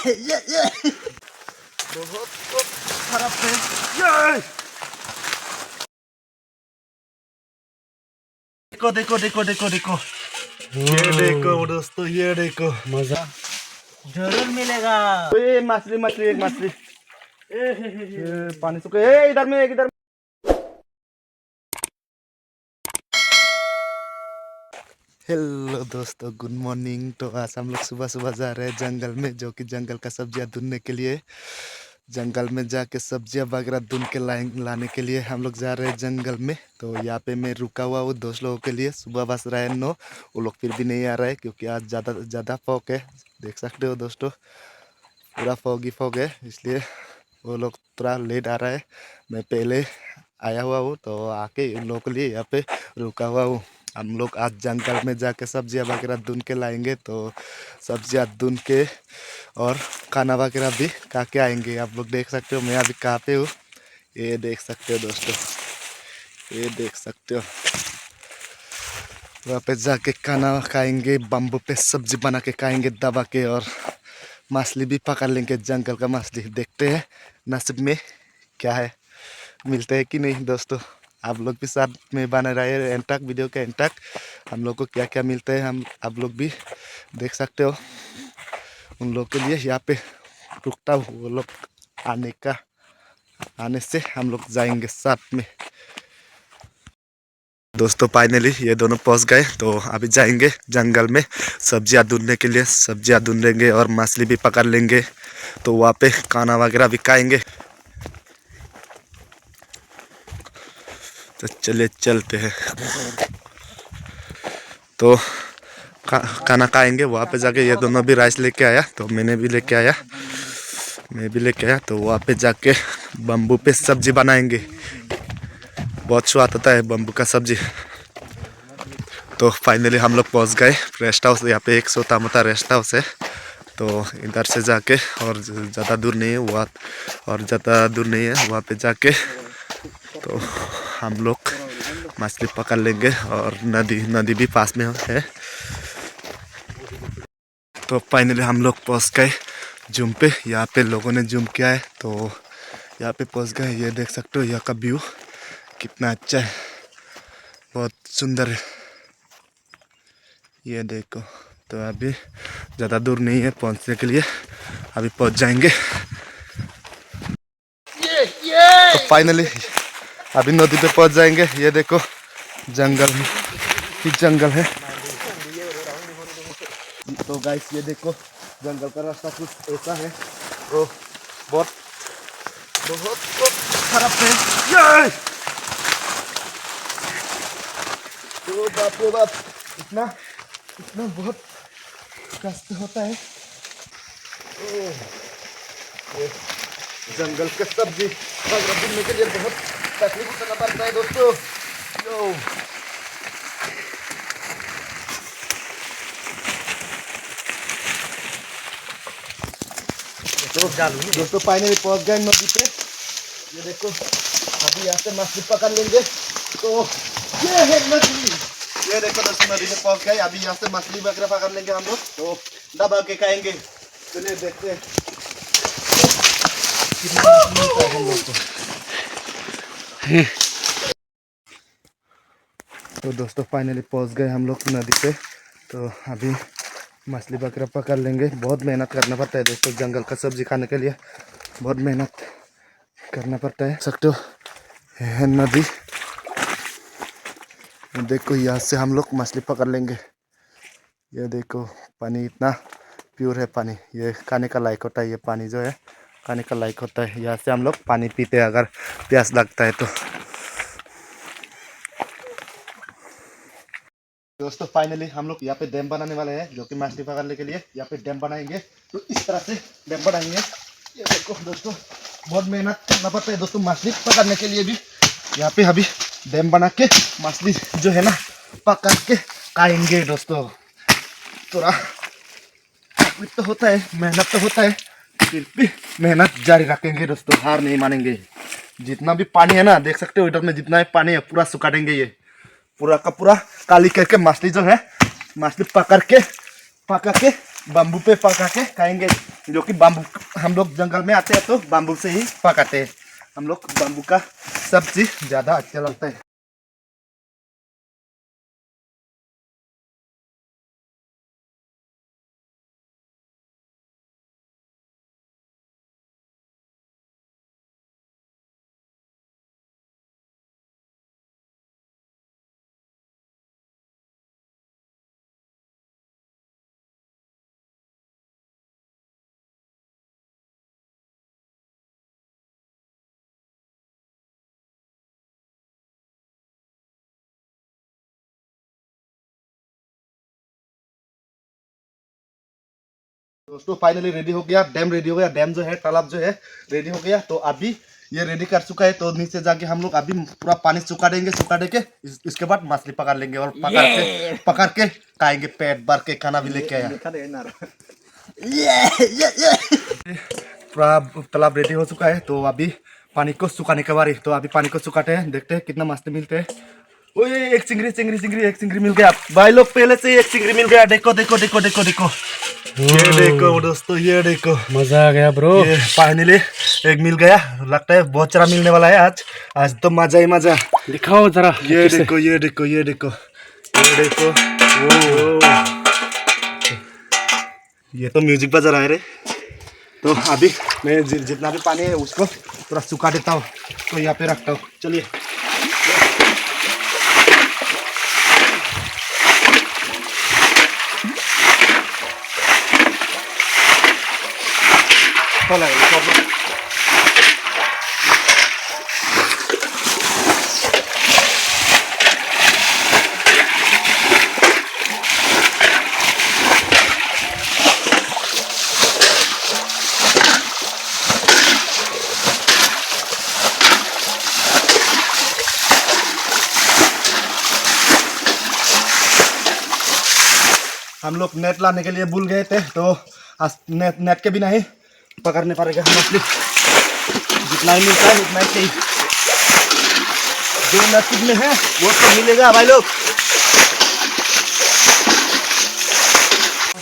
बहुत खराब है। देखो देखो देखो देखो देखो, ये देखो दोस्तों, ये देखो, मजा जरूर मिलेगा। ये मछली मछली, एक मछली। पानी सुखे, इधर में एक, इधर। हेलो दोस्तों, गुड मॉर्निंग। तो आज हम लोग सुबह सुबह जा रहे हैं जंगल में, जो कि जंगल का सब्जियां ढूंढने के लिए। जंगल में जाके सब्जियां वगैरह ढूंढ के लाने के लिए हम लोग जा रहे हैं जंगल में। तो यहाँ पे मैं रुका हुआ हूँ दोस्त लोगों के लिए। सुबह बस रहा है 9, वो लोग फिर भी नहीं आ रहा है क्योंकि आज ज़्यादा फॉग है। देख सकते हो दोस्तों, पूरा फॉग ही फॉग है, इसलिए वो लोग थोड़ा लेट आ रहा है। मैं पहले आया हुआ हूँ, तो आके उन लोगों के लिए यहाँ पे रुका हुआ हूँ। हम लोग आज जंगल में जाके सब्जियां वगैरह ढूंढ के लाएंगे। तो सब्जियां ढूंढ के और खाना वगैरह भी खा के आएंगे। आप लोग देख सकते हो मैं अभी कहाँ पे हूँ, ये देख सकते हो दोस्तों, ये देख सकते हो। वहाँ पे जाके खाना खाएंगे, बम्बू पे सब्जी बना के खाएंगे दबा के, और मछली भी पकड़ लेंगे, जंगल का मछली। देखते हैं नसीब में क्या है, मिलते हैं कि नहीं दोस्तों। आप लोग भी साथ में बने रहे एंड तक, वीडियो के एंड तक। हम लोग को क्या क्या मिलता है हम आप लोग भी देख सकते हो। उन लोग के लिए यहाँ पे रुकता हूँ, वो लोग आने से हम लोग जाएंगे साथ में। दोस्तों फाइनली ये दोनों पहुंच गए, तो अभी जाएंगे जंगल में सब्जियां ढूंढने के लिए। सब्जियां ढूंढेंगे और मछली भी पकड़ लेंगे, तो वहाँ पे खाना वगैरह भी खाएंगे। तो चले चलते हैं। तो खाना खाएंगे वहाँ पे जाके। ये दोनों भी राइस लेके आया, तो मैंने भी लेके आया, मैं भी लेके आया। तो वहाँ पे जाके बम्बू पे सब्जी बनाएंगे। बहुत स्वाद आता है बम्बू का सब्जी। तो फाइनली हम लोग पहुँच गए रेस्ट हाउस। यहाँ पे एक छोटा मोटा रेस्ट हाउस है, तो इधर से जाके, और ज़्यादा दूर नहीं है वहाँ, और ज़्यादा दूर नहीं है वहाँ पे जाके तो हम लोग मछली पकड़ लेंगे। और नदी भी पास में है। तो फाइनली हम लोग पहुँच गए जूम पे। यहाँ पे लोगों ने जूम किया है, तो यहाँ पे पहुँच गए। ये देख सकते हो यहाँ का व्यू कितना अच्छा है, बहुत सुंदर है, ये देखो। तो अभी ज़्यादा दूर नहीं है पहुँचने के लिए, अभी पहुँच जाएंगे। तो फाइनली अभी नदी पे पहुँच जाएंगे। ये देखो जंगल ही जंगल है। तो गाइस ये देखो जंगल का रास्ता कुछ ऐसा है, तो बहुत बहुत बहुत खराब है। तो बाप रे बाप, इतना इतना बहुत कष्ट होता है। ये जंगल के सब्जी ढूंढने के लिए बहुत तकलीफ करना पड़ता है दोस्तों। यो दोस्तों फाइनली पहुंच गए नदी पे। ये देखो अभी यहाँ से मछली पकड़ लेंगे। तो ये है मछली, ये देखो दोस्तों नदी में पहुंच गए। अभी यहाँ से मछली वगैरह पकड़ लेंगे हम लोग, तो दबा के खाएंगे। चलिए देखते हैं कितना मछली मिलता है हम लोग को। तो दोस्तों फाइनली पहुंच गए हम लोग नदी पे। तो अभी मछली वगैरह पकड़ लेंगे। बहुत मेहनत करना पड़ता है दोस्तों, जंगल का सब्जी खाने के लिए बहुत मेहनत करना पड़ता है। सकते हो है नदी, देखो यहाँ से हम लोग मछली पकड़ लेंगे। ये देखो पानी इतना प्योर है पानी, ये खाने का लायक होता है। ये पानी जो है खाने का लायक होता है। यहाँ से हम लोग पानी पीते हैं अगर प्यास लगता है तो। दोस्तों फाइनली हम लोग यहाँ पे डैम बनाने वाले हैं, जो कि मछली पकड़ने के लिए यहाँ पे डैम बनाएंगे। तो इस तरह से डैम बनाएंगे। ये देखो दोस्तों बहुत मेहनत करना पड़ता है दोस्तों मछली पकड़ने के लिए भी। यहाँ पे अभी डैम बना के मछली जो है ना पकड़ के खाएंगे दोस्तों। थोड़ा तकलीफ तो होता है, मेहनत तो होता है, फिर भी मेहनत जारी रखेंगे दोस्तों, हार नहीं मानेंगे। जितना भी पानी है ना, देख सकते हो इधर में जितना भी पानी है पूरा सुखा देंगे। ये पूरा का पूरा काली करके मछली जो है, मछली पकड़ के बाम्बू पे पका के खाएंगे, जो कि बाम्बू हम लोग जंगल में आते हैं तो बाम्बू से ही पकाते हैं। हम लोग बाम्बू का सब्जी ज़्यादा अच्छा लगता है। दोस्तों फाइनली रेडी हो गया, डैम रेडी हो गया, डैम जो है तालाब जो है रेडी हो गया। तो अभी ये रेडी कर चुका है, तो नीचे जाके हम लोग अभी पूरा पानी सुखा देंगे, सुखा दे के इसके बाद मछली पकड़ लेंगे और पकड़ के खाएंगे, पेट भर के खाना भी लेके आया। पूरा तालाब रेडी हो चुका है, तो अभी पानी को सुखाने के बारी। तो अभी पानी को सुखाते हैं, देखते हैं कितना मछली मिलते हैं। ओए एक चिंगरी मिल गया भाई लोग, पहले से एक चिंगरी मिल गया। देखो देखो देखो देखो देखो, ये देखो दोस्तों, ये देखो, मजा आ गया ब्रो। ये फाइनली एक मिल गया। लगता है बहुत सारा मिलने वाला है आज। आज तो मजा ही मजा। दिखाओ जरा। ये देखो ये देखो ये देखो ये देखो, ये तो म्यूजिक बजा रहा है रे। तो अभी मैं जितना भी पानी है उसको पूरा सुखा देता हूँ, तो यहाँ पे रखता हूँ। चलिए हम लोग नेट लाने के लिए भूल गए थे, तो आज नेट के बिना ही पकड़ने पड़ेगा मछली। जितना ही मिलता है उतना ही सही, जो नसीब में है वो तो मिलेगा भाई लोग।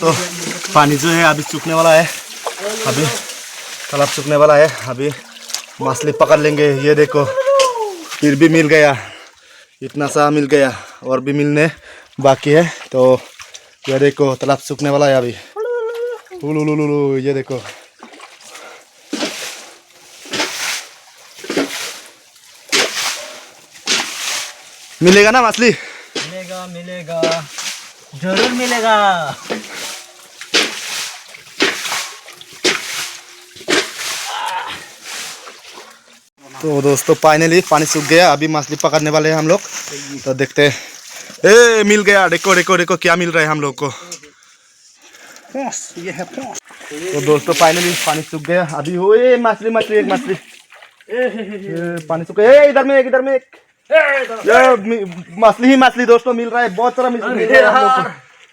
तो पानी जो है अभी सूखने वाला है, अभी तालाब सूखने वाला है, अभी मछली पकड़ लेंगे। ये देखो फिर भी मिल गया, इतना सा मिल गया, और भी मिलने बाकी है। तो ये देखो तालाब सूखने वाला है अभी। ये देखो, मिलेगा ना मछली? मिलेगा मिलेगा, जरूर मिलेगा। तो दोस्तों फाइनली पानी सूख गया, अभी मछली पकड़ने वाले हैं हम लोग। तो देखते हैं। ए मिल गया, देखो देखो देखो क्या मिल रहा है हम लोग को। ये है तो दोस्तों फाइनली पानी सूख गया, अभी हो मछली मछली एक मछली पानी सूख गया। इधर में एक, इधर में एक, मछली ही मछली दोस्तों मिल रहा है, बहुत सारा मछली मिल रहा है हम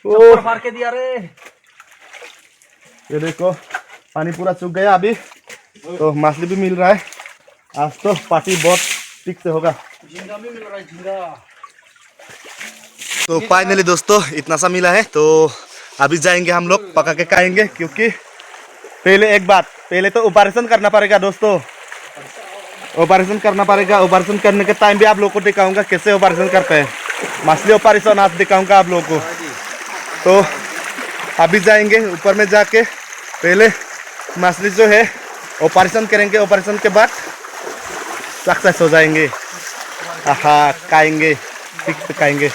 लोग को। मार के दिया रे। ये देखो पानी पूरा सूख गया अभी, तो मछली भी मिल रहा है। आज तो पार्टी बहुत ठीक से होगा। झींगा भी मिल रहा है, झींगा। तो फाइनली दोस्तों इतना सा मिला है, तो अभी जाएंगे हम लोग पका के खाएंगे। क्योंकि पहले एक बात, पहले तो ऑपरेशन करना पड़ेगा दोस्तों, ऑपरेशन करना पड़ेगा। ऑपरेशन करने के टाइम भी आप लोगों को दिखाऊंगा कैसे ऑपरेशन करते हैं, मछली ऑपरेशन आज दिखाऊंगा आप लोगों को। तो अभी जाएंगे ऊपर में, जाके पहले मछली जो है ऑपरेशन करेंगे, ऑपरेशन के बाद सक्सेस हो जाएंगे। हाँ खाएंगे, ठीक से खाएंगे।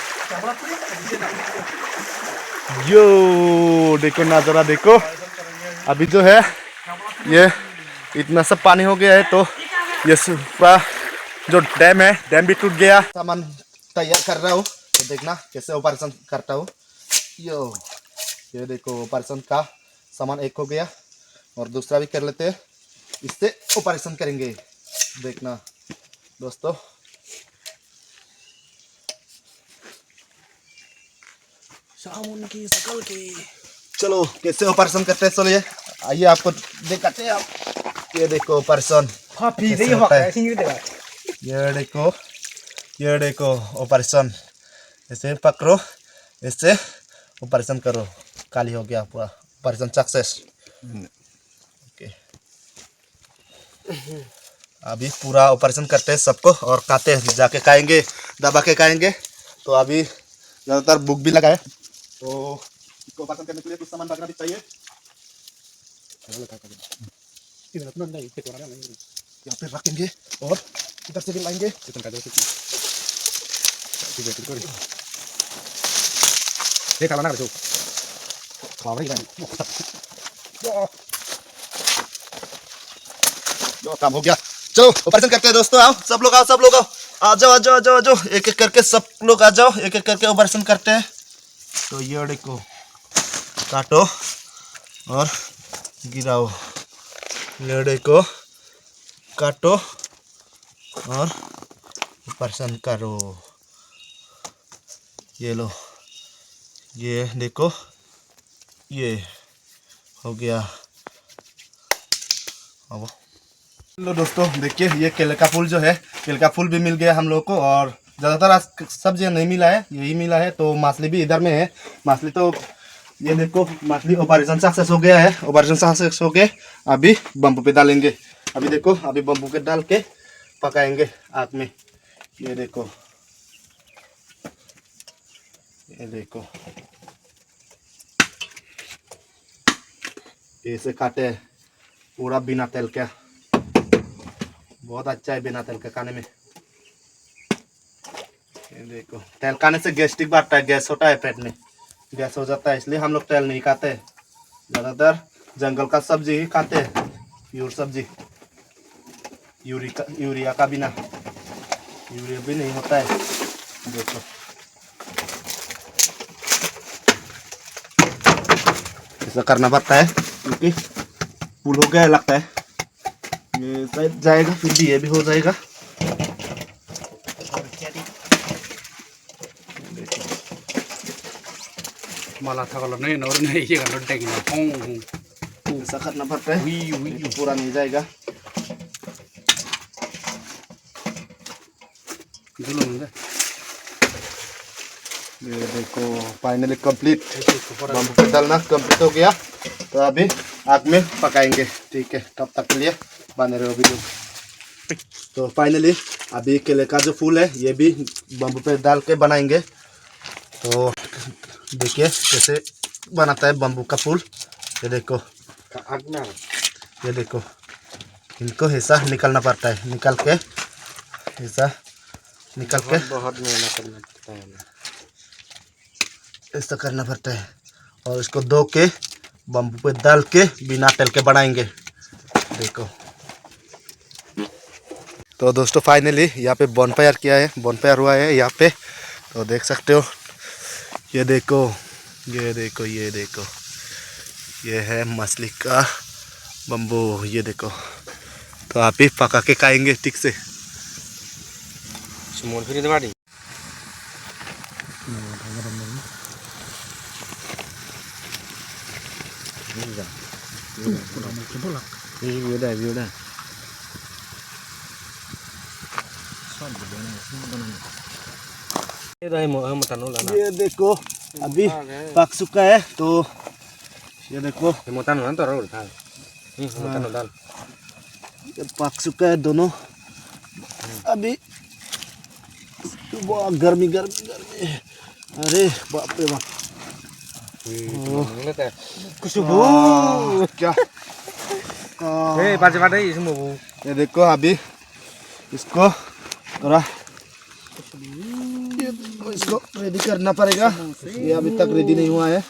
यो देखो नज़ारा देखो, अभी जो है ये इतना सब पानी हो गया है, तो ये पूरा जो डैम है, डैम भी टूट गया। सामान तैयार कर रहा हूँ, तो देखना कैसे ऑपरेशन करता हूँ। यो ये देखो ऑपरेशन का सामान एक हो गया, और दूसरा भी कर लेते हैं, इससे ऑपरेशन करेंगे। देखना दोस्तों, सामुन की शकल की। चलो कैसे ऑपरेशन करते हैं, चलिए आइए आपको दिखाते हैं। आप ये देखो ऑपरेशन कैसे होता है। ये देखो ऑपरेशन, ऐसे पकड़ो, इससे ऑपरेशन करो। काली हो गया पूरा ऑपरेशन सक्सेस। ओके, अभी पूरा ऑपरेशन करते हैं सबको और खाते हैं, जाके खाएंगे, दबा के खाएंगे। तो अभी ज़्यादातर भूख भी लगा है, तो इसको ऑपरेशन करने के लिए कुछ सामान वगैरह भी चाहिए। यहाँ पे रखेंगे और इधर से भी लाएंगे। जो काम हो गया, चलो ऑपरेशन करते हैं दोस्तों। आओ सब लोग, आओ सब लोग, आओ, आ जाओ आ जाओ आ जाओ आ जाओ, एक एक करके सब लोग आ जाओ, एक एक करके ऑपरेशन करते हैं। तो ये देखो, काटो और गिराओ, लेड़े को काटो और ऑपरेशन करो। ये लो, ये देखो, ये हो गया। अब लो दोस्तों, देखिए ये केले का फूल जो है, केले का फूल भी मिल गया हम लोग को। और ज़्यादातर आज सब्जियां नहीं मिला है, यही मिला है। तो मछली भी इधर में है, मछली तो ये देखो, मछली ऑपरेशन सक्सेस हो गया है। ऑपरेशन सक्सेस हो गए, अभी बम्बू पे डालेंगे। अभी देखो, अभी बम्बू पे डाल के पकाएंगे आग में। ये देखो, ये देखो, ऐसे काटे हैं पूरा बिना तेल का। बहुत अच्छा है बिना तेल के खाने में। ये देखो, तेल खाने से गैस्ट्रिक बढ़ता है, गैस होता है पेट में, गैस हो जाता है, इसलिए हम लोग तेल नहीं खाते। ज़्यादातर जंगल का सब्जी ही खाते हैं, प्योर सब्जी, यूरिया का बिना, यूरिया भी नहीं होता है। देखो, ऐसा करना पड़ता है क्योंकि फूल हो गया लगता है। ये शायद जाएगा, फिर भी ये भी हो जाएगा। माला था कलर नहीं नौर नहीं ये कलर टेकिंग ऐसा करना पड़ता है, पूरा नहीं जाएगा। ये देखो, फाइनली कंप्लीट, बम्बू पे डालना कंप्लीट हो गया। तो अभी आग में पकाएंगे, ठीक है। तब तक के लिए बने रहो वीडियो। तो फाइनली अभी केले का जो फूल है, ये भी बम्बू पे डाल के बनाएंगे। तो देखिए कैसे बनाता है बम्बू का फूल। ये देखो, ये देखो, इनको ऐसा निकालना पड़ता है, निकाल के ऐसा निकाल के बहुत मेहनत करना पड़ता है, ऐसा करना पड़ता है। और इसको धो के बम्बू पे डाल के बिना तेल के बनाएंगे। देखो, तो दोस्तों फाइनली यहाँ पे बॉनफायर किया है, बॉनफायर हुआ है यहाँ पे। तो देख सकते हो, ये देखो, ये देखो, ये देखो, ये है मछली का बम्बू, ये देखो। तो आप ही पका के खाएंगे ठीक से। semua free tadi ये देखो अभी पक चुका है। तो ये देखो, ये पक चुका है दोनों। अभी वाह, गर्मी गर्मी गर्मी, अरे बाप रे बाप, खुशबू क्या। ये देखो, अभी इसको थोड़ा इसको रेडी करना पड़ेगा। ये अभी तक रेडी नहीं हुआ है,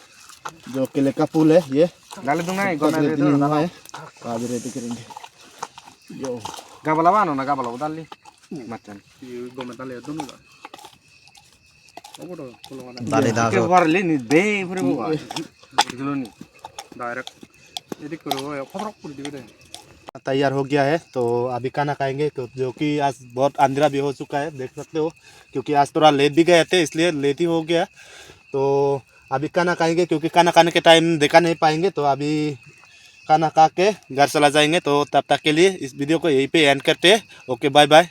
जो केले का फूल है ये रेडी नहीं हुआ है। तो अभी रेडी करेंगे। यो तैयार हो गया है। तो अभी खाना खाएंगे, तो जो कि आज बहुत अंधेरा भी हो चुका है, देख सकते हो, क्योंकि आज थोड़ा लेट भी गए थे, इसलिए लेट ही हो गया। तो अभी खाना खाएंगे, क्योंकि खाना खाने के टाइम देखा नहीं पाएंगे। तो अभी खाना खा के घर चला जाएंगे। तो तब तक के लिए इस वीडियो को यहीं पे एंड करते हैं। Okay, bye bye.